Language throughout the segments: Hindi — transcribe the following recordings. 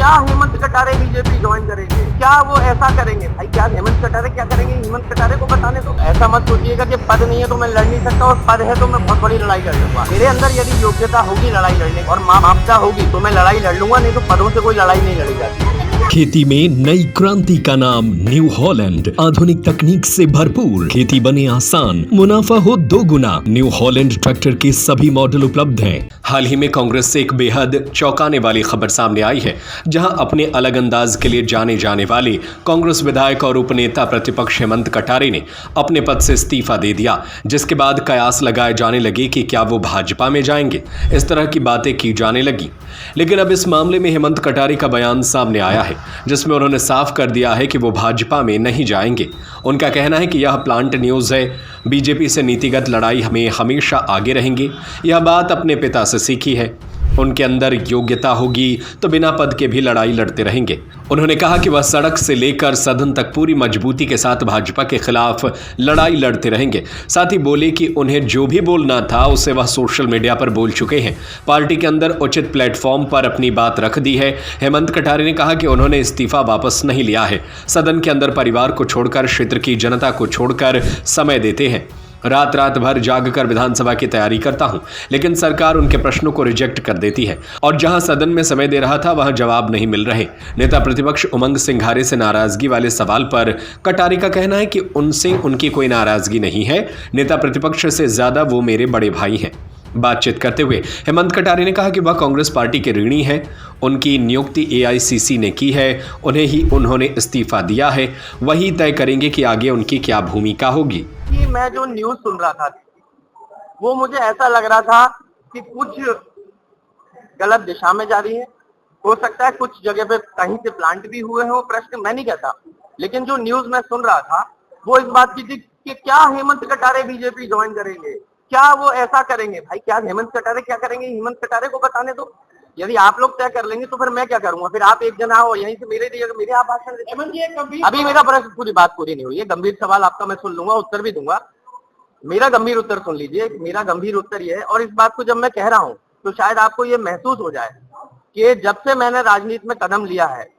क्या हेमंत कटारे बीजेपी ज्वाइन करेंगे, क्या वो ऐसा करेंगे? भाई क्या हेमंत कटारे क्या करेंगे, हेमंत कटारे को बताने दो। ऐसा मत सोचिएगा कि पद नहीं है तो मैं लड़ नहीं सकता, और पद है तो मैं बहुत बड़ी लड़ाई लड़ लूंगा। मेरे अंदर यदि योग्यता होगी लड़ाई लड़ने और मापता होगी तो मैं लड़ाई लड़ लूंगा, नहीं तो पदों से कोई लड़ाई नहीं लड़ी जाती। खेती में नई क्रांति का नाम न्यू हॉलैंड, आधुनिक तकनीक से भरपूर, खेती बने आसान, मुनाफा हो दोगुना। न्यू हॉलैंड ट्रैक्टर के सभी मॉडल उपलब्ध हैं। हाल ही में कांग्रेस से एक बेहद चौंकाने वाली खबर सामने आई है, जहां अपने अलग अंदाज के लिए जाने जाने वाले कांग्रेस विधायक और उपनेता प्रतिपक्ष हेमंत कटारे ने अपने पद से इस्तीफा दे दिया, जिसके बाद कयास लगाए जाने लगे कि क्या वो भाजपा में जाएंगे। इस तरह की बातें की जाने लगी, लेकिन अब इस मामले में हेमंत कटारे का बयान सामने आया है, जिसमें उन्होंने साफ कर दिया है कि वो भाजपा में नहीं जाएंगे। उनका कहना है कि यह प्लांट न्यूज़ है, बीजेपी से नीतिगत लड़ाई में हमेशा आगे रहेंगे। यह बात अपने पिता से सीखी है, उनके अंदर योग्यता होगी तो बिना पद के भी लड़ाई लड़ते रहेंगे। उन्होंने कहा कि वह सड़क से लेकर सदन तक पूरी मजबूती के साथ भाजपा के खिलाफ लड़ाई लड़ते रहेंगे। साथ ही बोले कि उन्हें जो भी बोलना था उसे वह सोशल मीडिया पर बोल चुके हैं, पार्टी के अंदर उचित प्लेटफॉर्म पर अपनी बात रख दी है। हेमंत कटारे ने कहा कि उन्होंने इस्तीफा वापस नहीं लिया है, सदन के अंदर परिवार को छोड़कर, क्षेत्र की जनता को छोड़कर समय देते हैं। रात रात भर जागकर विधानसभा की तैयारी करता हूं, लेकिन सरकार उनके प्रश्नों को रिजेक्ट कर देती है, और जहां सदन में समय दे रहा था वहां जवाब नहीं मिल रहे। नेता प्रतिपक्ष उमंग सिंघारे से नाराजगी वाले सवाल पर कटारे का कहना है कि उनसे उनकी कोई नाराजगी नहीं है, नेता प्रतिपक्ष से ज्यादा वो मेरे बड़े भाई हैं। बातचीत करते हुए हेमंत कटारे ने कहा कि वह कांग्रेस पार्टी के ऋणी हैं, उनकी नियुक्ति एआईसीसी ने की है, उन्हें ही उन्होंने इस्तीफा दिया है, वही तय करेंगे कि आगे उनकी क्या भूमिका होगी। कि मैं जो न्यूज सुन रहा था वो मुझे ऐसा लग रहा था कि कुछ गलत दिशा में जा रही है। हो सकता है कुछ जगह पे कहीं से प्लांट भी हुए हो, प्रश्न मैं नहीं कहता, लेकिन जो न्यूज मैं सुन रहा था वो इस बात की थी कि क्या हेमंत कटारे बीजेपी ज्वाइन करेंगे, क्या वो ऐसा करेंगे। भाई क्या हेमंत कटारे क्या करेंगे, हेमंत कटारे को बताने दो। यदि आप लोग तय कर लेंगे तो फिर मैं क्या करूंगा? फिर आप एक जना हो यहीं से मेरे आप भाषण देते। अभी मेरा प्रश्न पूरी बात पूरी नहीं हुई है, गंभीर सवाल आपका मैं सुन लूंगा, उत्तर भी दूंगा। मेरा गंभीर उत्तर सुन लीजिए। मेरा गंभीर उत्तर ये है, और इस बात को जब मैं कह रहा हूं तो शायद आपको ये महसूस हो जाए कि जब से मैंने राजनीति में कदम लिया है,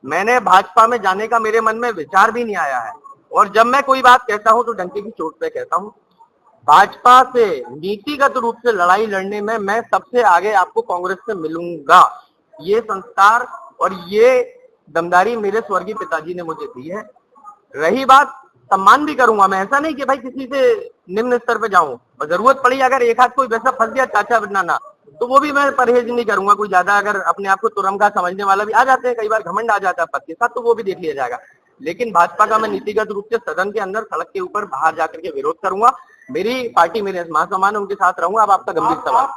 मैंने भाजपा में जाने का मेरे मन में विचार भी नहीं आया है। और जब मैं कोई बात कहता हूं तो डंके की चोट पे कहता हूं। भाजपा से नीतिगत रूप से लड़ाई लड़ने में मैं सबसे आगे आपको कांग्रेस से मिलूंगा। ये संस्कार और ये दमदारी मेरे स्वर्गीय पिताजी ने मुझे दी है। रही बात, सम्मान भी करूंगा मैं, ऐसा नहीं कि भाई किसी से निम्न स्तर पे जाऊं, और जरूरत पड़ी अगर एक हाथ कोई वैसा फंस गया चाचा बनाना तो वो भी मैं परहेज नहीं करूंगा। कोई ज्यादा अगर अपने आप को तुरंगा समझने वाला भी आ जाते हैं, कई बार घमंड आ जाता है पद के साथ, तो वो भी देख लिया जाएगा। लेकिन भाजपा का मैं नीतिगत रूप से सदन के अंदर, सड़क के ऊपर, बाहर जाकर के विरोध करूंगा। मेरी पार्टी मेरे महासमान, उनके साथ रहूंगा। अब आपका गंभीर सवाल,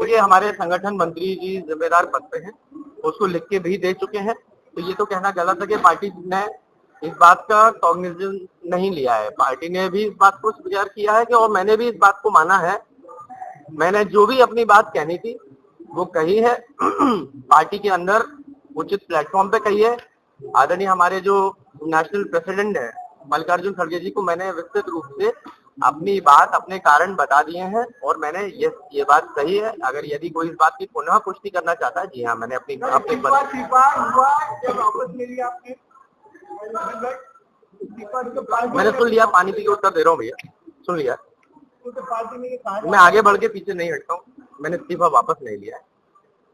देखिए हमारे संगठन मंत्री जी जिम्मेदार पद पे हैं, उसको लिख के भी दे चुके हैं, तो ये तो कहना गलत है कि पार्टी ने इस बात का कॉग्निशन नहीं लिया है। पार्टी ने भी इस बात को स्वीकार किया है कि, और मैंने भी इस बात को माना है। मैंने जो भी अपनी बात कहनी थी वो कही है, पार्टी के अंदर उचित प्लेटफॉर्म पे कही है। आदरणीय हमारे जो नेशनल प्रेसिडेंट है मल्लिकार्जुन खड़गे जी को मैंने विस्तृत रूप से अपनी बात, अपने कारण बता दिए हैं, और मैंने ये बात सही है। अगर यदि कोई इस बात की पुनः पुष्टि करना चाहता है, जी हाँ, मैंने अपनी मैंने सुन लिया, पानी पी के उत्तर दे रहा हूँ भैया, सुन लिया। मैं आगे बढ़ के पीछे नहीं हटता हूँ, मैंने इस्तीफा वापस नहीं लिया है।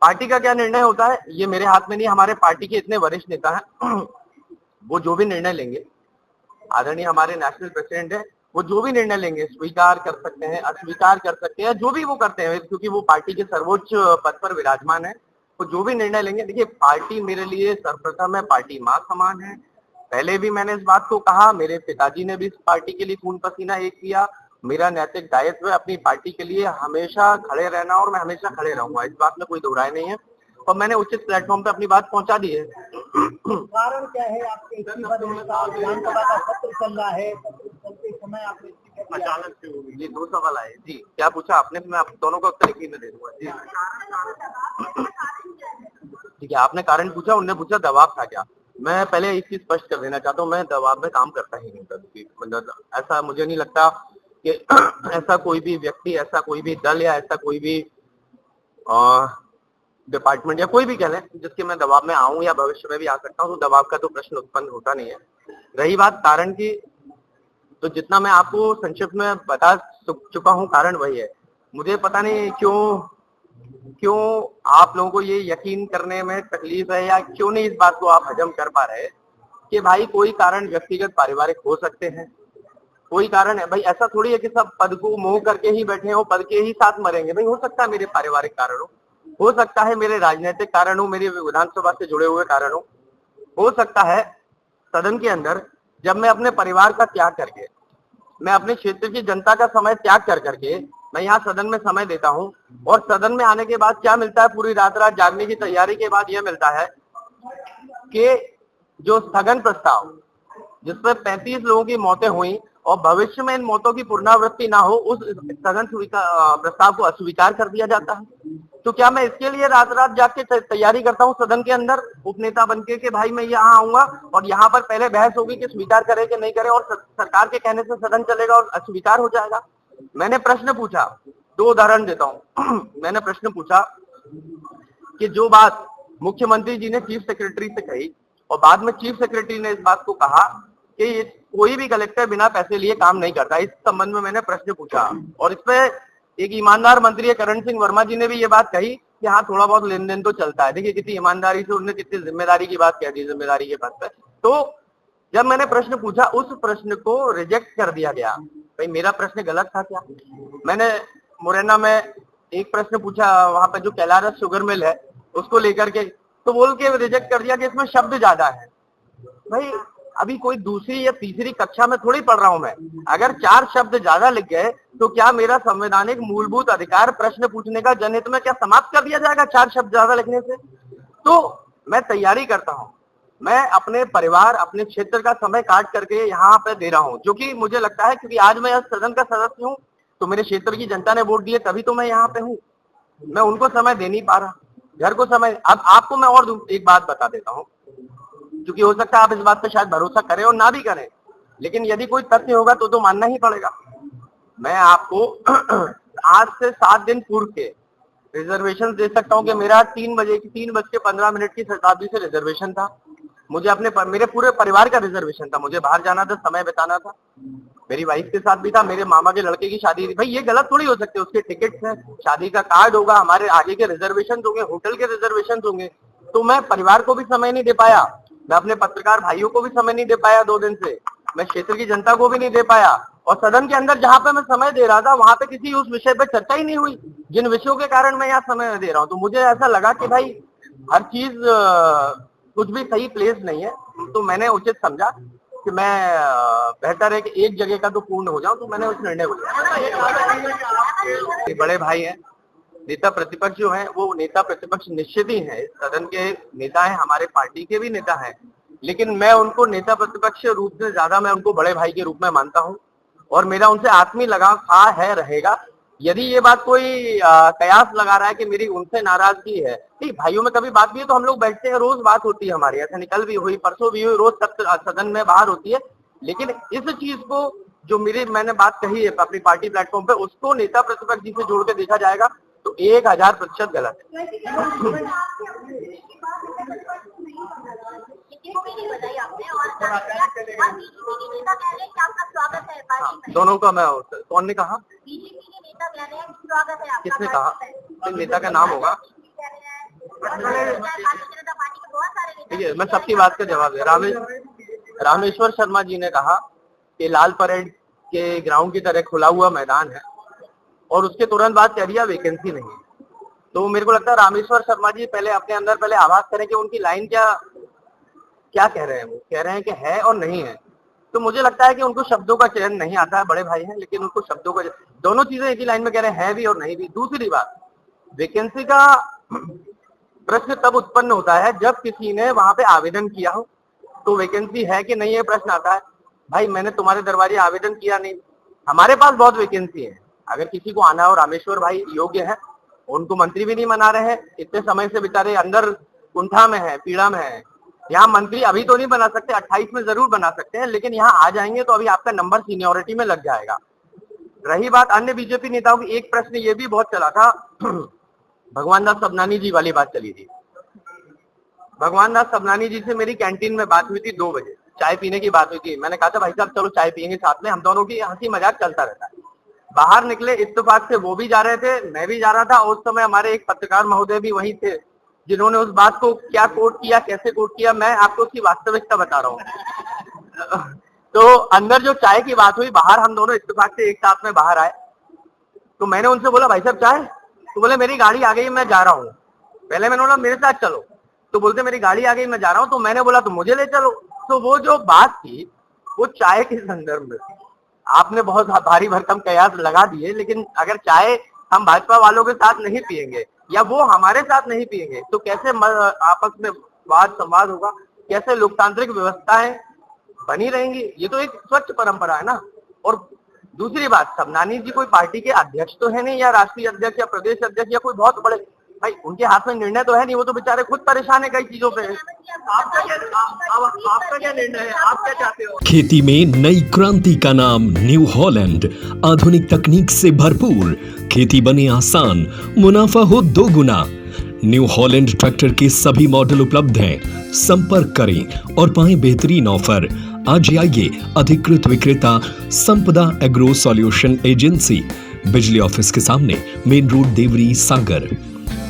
पार्टी का क्या निर्णय होता है ये मेरे हाथ में नहीं। हमारे पार्टी के इतने वरिष्ठ नेता हैं, वो जो भी निर्णय लेंगे, आदरणीय हमारे नेशनल प्रेसिडेंट है, वो जो भी निर्णय लेंगे स्वीकार कर सकते हैं, अस्वीकार कर सकते हैं, जो भी वो करते हैं, क्योंकि वो पार्टी के सर्वोच्च पद पर विराजमान है। वो जो भी निर्णय लेंगे, देखिए पार्टी मेरे लिए सर्वप्रथम है, पार्टी मां समान है। पहले भी मैंने इस बात को कहा, मेरे पिताजी ने भी इस पार्टी के लिए खून पसीना एक किया। मेरा नैतिक दायित्व है अपनी पार्टी के लिए हमेशा खड़े रहना, और मैं हमेशा खड़े रहूंगा, इस बात में कोई दो राय नहीं है। और मैंने उचित प्लेटफॉर्म पे अपनी बात पहुंचा दी है। कारण क्या है आपके इस्तीफा देने का? विधानसभा का सत्र चल रहा है, सत्र चलते समय आपने अचानक से हो गई। जी, दो सवाल आए। जी, क्या पूछा आपने? मैं आप दोनों का उत्तर एक ही में दे दूंगा। जी ठीक है, आपने कारण पूछा, उनने पूछा दबाव था क्या। मैं पहले एक चीज स्पष्ट कर देना चाहता हूँ, मैं दबाव में काम करता ही नहीं कभी। मतलब ऐसा मुझे नहीं लगता कि ऐसा कोई भी व्यक्ति, ऐसा कोई भी दल या ऐसा कोई भी डिपार्टमेंट या कोई भी कह लें जिसके मैं दबाव में आऊं या भविष्य में भी आ सकता हूं, तो दबाव का तो प्रश्न उत्पन्न होता नहीं है। रही बात कारण की, तो जितना मैं आपको संक्षिप्त में बता चुका हूं, कारण वही है। मुझे पता नहीं क्यों आप लोगों को ये यकीन करने में तकलीफ है, या क्यों नहीं इस बात को आप हजम कर पा रहे कि भाई कोई कारण व्यक्तिगत पारिवारिक हो सकते हैं, कोई कारण है। भाई ऐसा थोड़ी है कि सब पद को मोह करके ही बैठे हो, पद के ही साथ मरेंगे। भाई हो सकता है मेरे पारिवारिक कारण हो सकता है मेरे राजनीतिक कारण हो, मेरे विधानसभा से जुड़े हुए कारण हो सकता है सदन के अंदर जब मैं अपने परिवार का त्याग करके, मैं अपने क्षेत्र की जनता का समय त्याग कर करके मैं यहाँ सदन में समय देता हूँ, और सदन में आने के बाद क्या मिलता है, पूरी रात जागने की तैयारी के बाद यह मिलता है कि जो स्थगन प्रस्ताव जिसमें 35 लोगों की मौतें हुई और भविष्य में इन मौतों की पुनरावृत्ति ना हो, उस स्थगन प्रस्ताव को अस्वीकार कर दिया जाता है। तो क्या मैं इसके लिए रात जाग के तैयारी करता हूँ सदन के अंदर उपनेता बनके कि भाई मैं यहाँ आऊंगा और यहाँ पर पहले बहस होगी कि स्वीकार करे कि नहीं करे, और सरकार के कहने से सदन चलेगा और अस्वीकार हो जाएगा। मैंने प्रश्न पूछा, 2 उदाहरण देता हूँ। मैंने प्रश्न पूछा कि जो बात मुख्यमंत्री जी ने चीफ सेक्रेटरी से कही और बाद में चीफ सेक्रेटरी ने इस बात को कहा कि कोई भी कलेक्टर बिना पैसे लिए काम नहीं करता, इस संबंध में मैंने प्रश्न पूछा। और इस पे एक ईमानदार मंत्री है करण सिंह वर्मा जी ने भी ये बात कही कि हाँ थोड़ा बहुत लेन देन तो चलता है। देखिए कितनी ईमानदारी से उन्होंने कितनी जिम्मेदारी की बात कह दी, जिम्मेदारी के बात पे। तो जब मैंने प्रश्न पूछा, उस प्रश्न को रिजेक्ट कर दिया गया। भाई मेरा प्रश्न गलत था क्या? मैंने मुरैना में एक प्रश्न पूछा, वहां पे जो कैलारस शुगर मिल है उसको लेकर के, तो बोल के रिजेक्ट कर दिया कि इसमें शब्द ज्यादा है। भाई अभी कोई दूसरी या तीसरी कक्षा में थोड़ी पढ़ रहा हूं मैं, अगर 4 शब्द ज्यादा लिख गए तो क्या मेरा संवैधानिक मूलभूत अधिकार प्रश्न पूछने का जनहित में क्या समाप्त कर दिया जाएगा 4 शब्द ज्यादा लिखने से? तो मैं तैयारी करता हूं, मैं अपने परिवार अपने क्षेत्र का समय काट करके यहाँ पे दे रहा हूँ, जो कि मुझे लगता है क्योंकि आज मैं सदन का सदस्य हूँ तो मेरे क्षेत्र की जनता ने वोट दिए तभी तो मैं यहाँ पे हूँ। मैं उनको समय दे नहीं पा रहा, घर को समय। अब आपको मैं और एक बात बता देता हूँ, क्योंकि हो सकता है आप इस बात पे शायद भरोसा करें और ना भी करें, लेकिन यदि कोई तथ्य होगा तो मानना ही पड़ेगा। मैं आपको आज से 7 दिन पूर्व के रिजर्वेशन दे सकता हूं कि मेरा 3:15 की शताब्दी से रिजर्वेशन था। मुझे मेरे पूरे परिवार का रिजर्वेशन था, मुझे बाहर जाना था, समय बिताना था, मेरी वाइफ के साथ भी था, मेरे मामा के लड़के की शादी थी। भाई ये गलत थोड़ी हो सकते, उसके टिकट्स हैं, शादी का कार्ड होगा, हमारे आगे के रिजर्वेशन होंगे, होटल के रिजर्वेशन होंगे। तो मैं परिवार को भी समय नहीं दे पाया, मैं अपने पत्रकार भाइयों को भी समय नहीं दे पाया 2 दिन से, मैं क्षेत्र की जनता को भी नहीं दे पाया, और सदन के अंदर जहां पे मैं समय दे रहा था वहां पे किसी उस विषय पे चर्चा ही नहीं हुई जिन विषयों के कारण मैं यहाँ समय दे रहा हूँ। तो मुझे ऐसा लगा कि भाई हर चीज कुछ भी सही प्लेस नहीं है, तो मैंने उचित समझा कि मैं बेहतर है कि एक जगह का तो पूर्ण हो जाऊं, तो मैंने उस निर्णय को लिया। बड़े भाई हैं, नेता प्रतिपक्ष जो है वो नेता प्रतिपक्ष निश्चित ही है, सदन के नेता हैं, हमारे पार्टी के भी नेता हैं, लेकिन मैं उनको नेता प्रतिपक्ष रूप से ज्यादा मैं उनको बड़े भाई के रूप में मानता हूं और मेरा उनसे आत्मीय लगाव था, है, रहेगा। यदि ये बात कोई कयास लगा रहा है कि मेरी उनसे नाराजगी है, ठीक, भाइयों में कभी बात भी है तो हम लोग बैठते हैं, रोज बात होती है हमारी, ऐसा निकल भी हुई, परसों भी हुई, रोज सदन में बाहर होती है। लेकिन इस चीज को जो मैंने बात कही है अपनी पार्टी प्लेटफॉर्म पे, उसको नेता प्रतिपक्ष जी से जोड़ के देखा जाएगा तो 1000% गलत है। दोनों का मैं, कौन ने कहा? किसने कहा? नेता का नाम होगा, ठीक है, मैं सबकी बात का जवाब दे। रामेश्वर शर्मा जी ने कहा कि लाल परेड के ग्राउंड की तरह खुला हुआ मैदान है, और उसके तुरंत बाद कह दिया वैकेंसी नहीं है। तो मेरे को लगता है रामेश्वर शर्मा जी पहले अपने अंदर पहले आवाज करें कि उनकी लाइन क्या कह रहे हैं। वो कह रहे हैं कि है और नहीं है, तो मुझे लगता है कि उनको शब्दों का चयन नहीं आता है, बड़े भाई हैं, लेकिन उनको शब्दों का, दोनों चीजें एक ही लाइन में कह रहे हैं भी और नहीं भी। दूसरी बात, वैकेंसी का प्रश्न तब उत्पन्न होता है जब किसी ने वहां पे आवेदन किया हो, तो वैकेंसी है कि नहीं है प्रश्न आता है। भाई मैंने तुम्हारे दरबारी आवेदन किया नहीं, हमारे पास बहुत वैकेंसी है, अगर किसी को आना हो, रामेश्वर भाई योग्य है, उनको मंत्री भी नहीं मना रहे हैं, इतने समय से बेचारे अंदर कुंठा में है, पीड़ा में है। यहाँ मंत्री अभी तो नहीं बना सकते, 28 में जरूर बना सकते हैं, लेकिन यहाँ आ जाएंगे तो अभी आपका नंबर सीनियोरिटी में लग जाएगा। रही बात अन्य बीजेपी नेताओं की, एक प्रश्न ये भी बहुत चला था भगवान दास सबनानी जी वाली बात चली थी। भगवान दास सबनानी जी से मेरी कैंटीन में बात हुई थी 2 बजे, चाय पीने की बात हुई थी। मैंने कहा था भाई साहब चलो चाय पियेंगे साथ में, हम दोनों की हंसी मजाक चलता रहता है। बाहर निकले, इत्तेफाक से वो भी जा रहे थे, मैं भी जा रहा था। उस समय हमारे एक पत्रकार महोदय भी वहीं थे, जिन्होंने उस बात को क्या कोट किया, कैसे कोट किया, मैं आपको उसकी वास्तविकता बता रहा हूँ। तो अंदर जो चाय की बात हुई, बाहर हम दोनों इत्तेफाक से एक साथ में बाहर आए, तो मैंने उनसे बोला भाई साहब चाय, तो बोले मेरी गाड़ी आ गई, मैं जा रहा हूँ। पहले मैंने बोला मेरे साथ चलो, तो बोलते मेरी गाड़ी आ गई, मैं जा रहा हूँ। तो मैंने बोला तो मुझे ले चलो। तो वो जो बात थी वो चाय के संदर्भ में थी। आपने बहुत भारी भरकम कयास लगा दिए, लेकिन अगर चाय हम भाजपा वालों के साथ नहीं पियेंगे या वो हमारे साथ नहीं पियेंगे तो कैसे आपस में वाद संवाद होगा, कैसे लोकतांत्रिक व्यवस्थाएं बनी रहेंगी? ये तो एक स्वच्छ परंपरा है ना। और दूसरी बात, सबनानी जी कोई पार्टी के अध्यक्ष तो है नहीं, या राष्ट्रीय अध्यक्ष या प्रदेश अध्यक्ष या कोई बहुत बड़े, भाई उनके हाथ में निर्णय तो है नहीं, वो तो बेचारे खुद परेशान है कई चीजों पे। आपका क्या निर्णय है, आप क्या चाहते हो? खेती में नई क्रांति का नाम न्यू हॉलैंड, आधुनिक तकनीक से भरपूर, खेती बने आसान, मुनाफा हो 2 गुना। न्यू हॉलैंड ट्रैक्टर के सभी मॉडल उपलब्ध हैं। संपर्क करें और पाएं बेहतरीन ऑफर। आज ही आइए, अधिकृत विक्रेता संपदा एग्रो सॉल्यूशन एजेंसी, बिजली ऑफिस के सामने, मेन रोड, देवरी, सागर।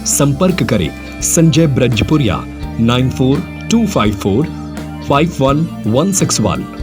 संपर्क करें संजय ब्रजपुरिया 9425451161।